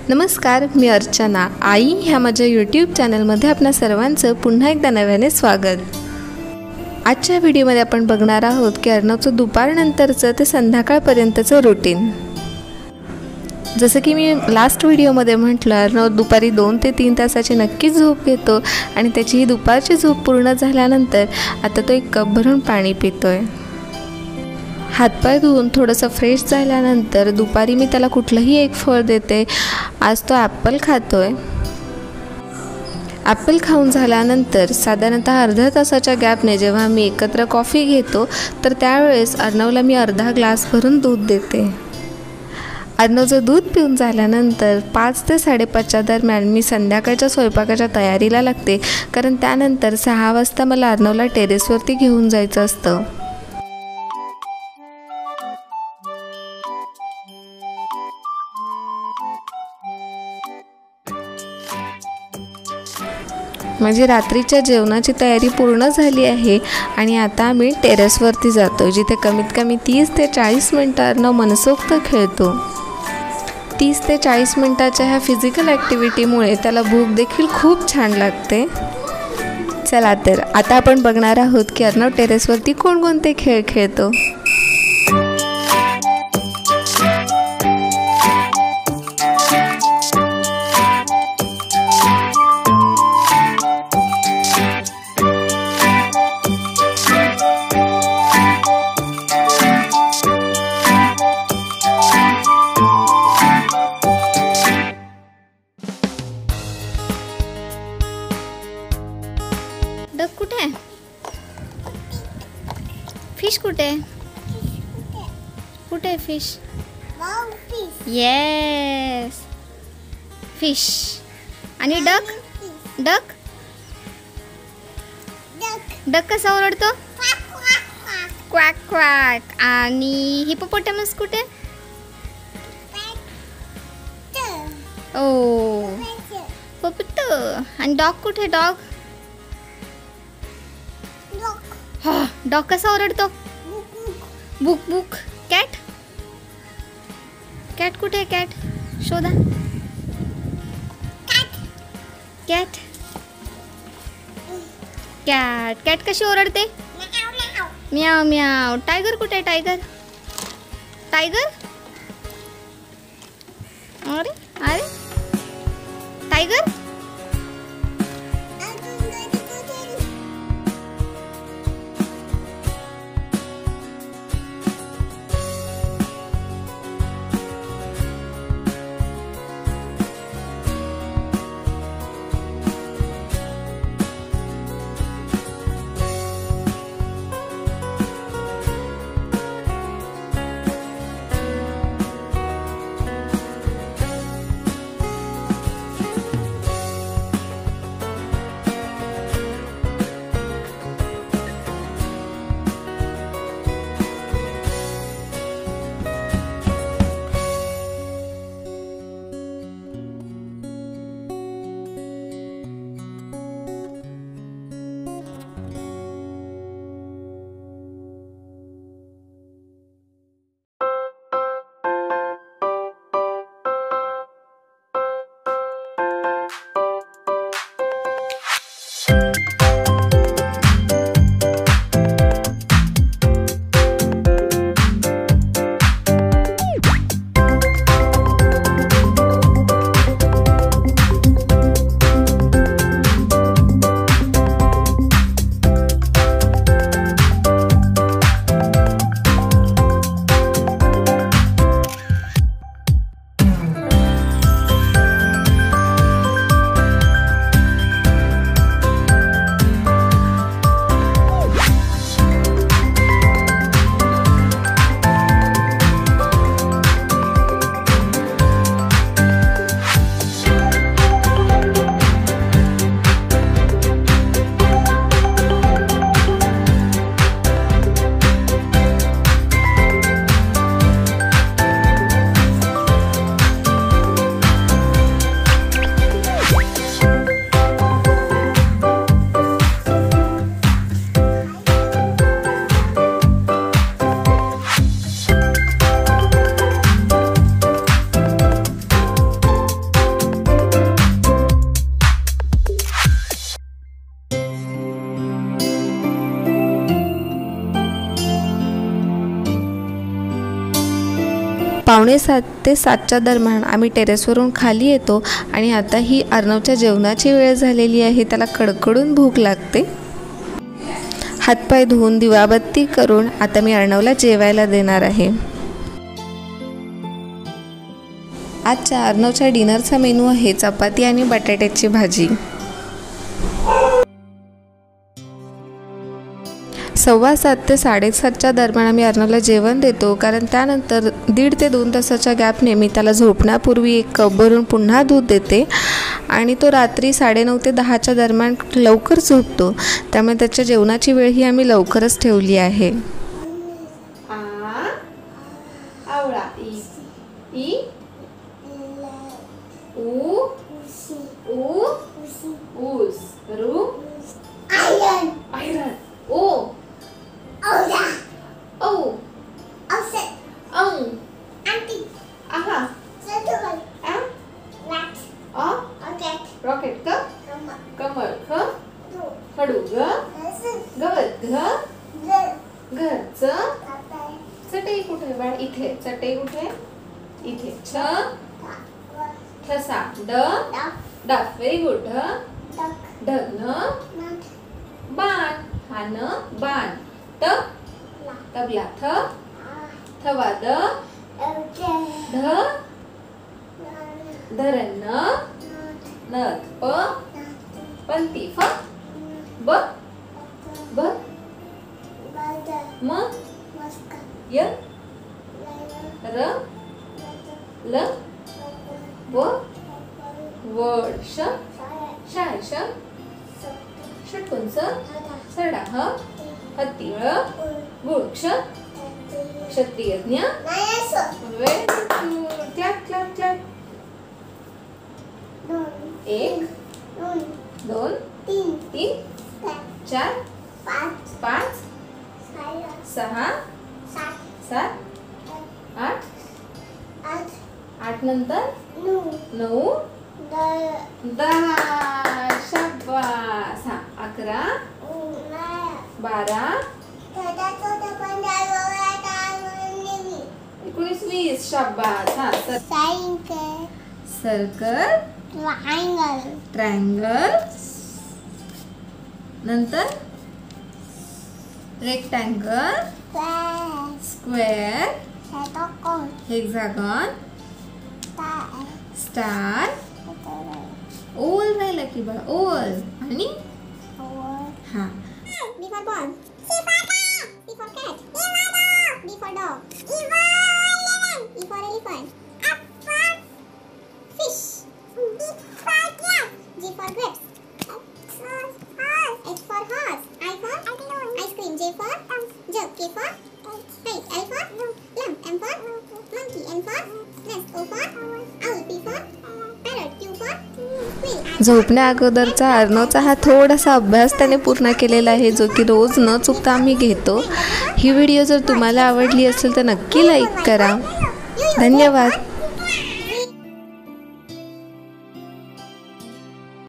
नमस्कार, मी अर्चना. आई ह्या माझ्या यूट्यूब चॅनलमध्ये आपणा सर्वांचं पुन्हा एकदा नव्याने स्वागत. आजच्या व्हिडिओमध्ये आपण बघणार आहोत की अर्णवचं दुपारनंतरचं ते संध्याकाळपर्यंतचं रुटीन. जसं की मी लास्ट व्हिडिओमध्ये म्हटलं, अर्णव दुपारी 2 ते 3 तासाची नक्कीच झोप घेतो आणि त्याची ही दुपारची झोप पूर्ण झाल्यानंतर आता तो 1 कप भरून पाणी पितोय. हातपाय धुवून थोडंसं फ्रेश झाल्यानंतर दुपारी मी त्याला कुठलंही एक फळ देते. आज तो ॲपल खातोय. ॲपल खाऊन झाल्यानंतर साधारणतः अर्ध्या तासाच्या गॅपने जेव्हा आम्ही एकत्र कॉफी घेतो तर त्यावेळेस अर्णवला मी अर्धा ग्लास भरून दूध देते. अर्णवचं दूध पिऊन झाल्यानंतर 5 ते 5:30च्या दरम्यान मी संध्याकाळच्या स्वयंपाकाच्या तयारीला लागते, कारण त्यानंतर 6 वाजता मला अर्णवला टेरेसवरती घेऊन जायचं असतं. माझी रात्रीच्या जेवणाची तयारी पूर्ण झाली आहे आणि आता आम्ही टेरेसवरती जातो, जिथे कमीत कमी 30 ते 40 मिनटं अर्णव मनसोक्त खेळतो. 30 ते 40 मिनटाच्या ह्या फिजिकल ॲक्टिव्हिटीमुळे त्याला भूक देखील खूप छान लागते. चला तर आता आपण बघणार आहोत की अर्णव टेरेसवरती कोणकोणते खेळ खेळतो. डक कुठे आहे? फिश कुठे आहे? कुठे आहे फिश? Yes, fish. आणि डक? डक डक कसा ओरडतो? क्वॅक क्वॅक. आणि हिपोपोटॅमस कुठे? ओ पप्पू. आणि डॉग कुठे? डॉग डॉग कसा ओरडतो? Book book. कॅट? कॅट कुठे? कॅट शोधा. कॅट कॅट कॅट कशी ओरडते? म्याव म्याव. टायगर कुठे? Tiger tiger. अरे अरे टायगर. 5:45 ते 7च्या दरम्यान आम्ही टेरेसवरून खाली येतो आणि आता ही अर्णवच्या जेवणाची वेळ झालेली आहे. त्याला कडकडून भूक लागते. हातपाय धुवून दिवाबत्ती करून आता मी अर्णवला जेवायला देणार आहे. आजच्या अर्णवच्या डिनरचा मेनू आहे चपाती आणि बटाट्याची भाजी. 7:15 ते 7:30च्या दरम्यान आम्ही अर्णवला जेवण देतो, कारण त्यानंतर 1.5 ते 2 तासाच्या गॅपने मी त्याला झोपण्यापूर्वी एक कप भरून पुन्हा दूध देते आणि तो रात्री 9:30 ते 10च्या दरम्यान लवकर झोपतो. त्यामुळे त्याच्या जेवणाची वेळ ही आम्ही लवकरच ठेवली आहे. आवळा ई ऊ ऊस रू आयरन ओ औ औ आहा रॉकेट क कमळ ख खडू ग गवत घ घरचं चटई कुठे बाळ इथे चटई कुठे इथे छ ठसा ड डफ व्हेरी गुड ढग बाण हा न बाण त तबला थ थवा द ध धरण नथ प पंती फ ब ब म य र ल व वड श शाय श षटकुंच सरडा ह हत्तीळ गुळक्ष क्षत्रियज्ञ क्लॅप क्लॅप क्लॅप 1 2 3 4 5 6 7 8 8 नंतर 9 10 शाबास. 11 12 19 20 शाबास. सर्कल ट्रायंगल नंतर रेक्टँगल स्क्वेअर हेक्सागॉन स्टार ओल राहिला की बघा ओल आणि हा B for ball. C for cat. D for cat. E for dog. E for lemon. E for elephant. F for fish. G for cat. G for grapes. H for horse. H for horse. I for ice cream. J for jug. K for kite. L for lamb. M for monkey. N for nest. O for owl. P for parrot. Q for quail. झोपण्या अगोदरचा अर्णवचा हा थोडासा अभ्यास त्याने पूर्ण केलेला आहे, जो की रोज न चुकता आम्ही घेतो. ही व्हिडिओ जर तुम्हाला आवडली असेल तर नक्की लाईक करा. धन्यवाद.